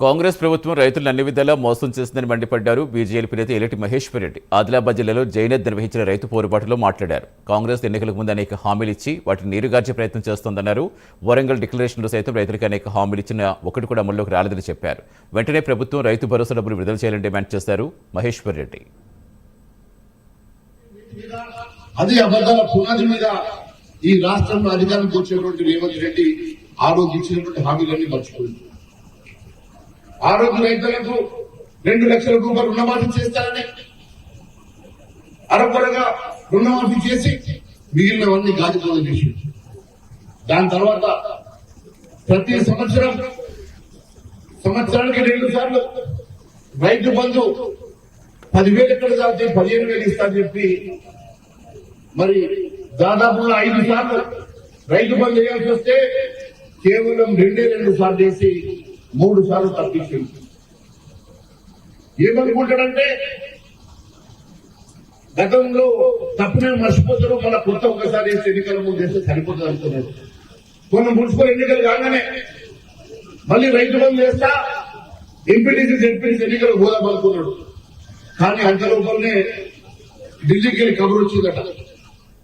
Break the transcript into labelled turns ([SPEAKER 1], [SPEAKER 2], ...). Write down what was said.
[SPEAKER 1] కాంగ్రెస్ ప్రభుత్వం రైతులను అన్ని విధాలా మోసం చేసిందని మండిపడ్డారు బీజేపీ నేత ఎలిటి మహేశ్వర్ రెడ్డి. ఆదిలాబాద్ జిల్లాలో జైనత్ నిర్వహించిన రైతు పోరుబాటులో మాట్లాడారు. కాంగ్రెస్ ఎన్నికలకు ముందు అనేక హామీలు ఇచ్చి వాటిని నీరుగార్చే ప్రయత్నం చేస్తోందన్నారు. వరంగల్ డిక్లరేషన్లో సైతం రైతులకు అనేక హామీలు ఇచ్చిన ఒకటి కూడా అమల్లోకి రాలేదని చెప్పారు. వెంటనే ప్రభుత్వం రైతు భరోసా డబ్బులు విడుదల చేయాలని డిమాండ్ చేశారు మహేశ్వర్ రెడ్డి.
[SPEAKER 2] అది అబద్ధాల పునాది మీద ఈ రాష్ట్రంలో అధికారంకి వచ్చేటువంటి రేవంత్ రెడ్డి ఆరోగ్యించినటువంటి హామీలన్నీ మర్చిపోయింది. ఆరోగ్య రైతులకు 2 లక్షల రూపాయలు రుణమాఫీ చేస్తారని అరకొరగా రుణమాఫీ చేసి మిగిలినవన్నీ గాజుకోవడం చేసి దాని తర్వాత ప్రతి సంవత్సరానికి 2 సార్లు రైతు బంధు 10,000 ఎక్కడ దాటి 15,000 ఇస్తారని చెప్పి మరి దాదాపుగా 5 సార్లు రైతు బంధు వేయాల్సి వస్తే కేవలం 2 సార్లు వేసి 3 సార్లు తప్పించింది. ఏమనుకుంటాడంటే గతంలో తప్పునే మర్చిపోతారు, మన కొత్త ఒకసారి వేసి ఎన్నికల ముందు చేస్తే సరిపోతుంది అనుకున్నాడు. కొన్ని మున్సిపల్ ఎన్నికలు కాగానే మళ్ళీ రైతు బంధు చేస్తా ఎంపీటీసీ జెడ్పీటీసీ ఎన్నికలు పోదాం అనుకున్నాడు. కానీ అంత లోపలనే ఢిల్లీకి వెళ్ళి కబురు వచ్చిందట.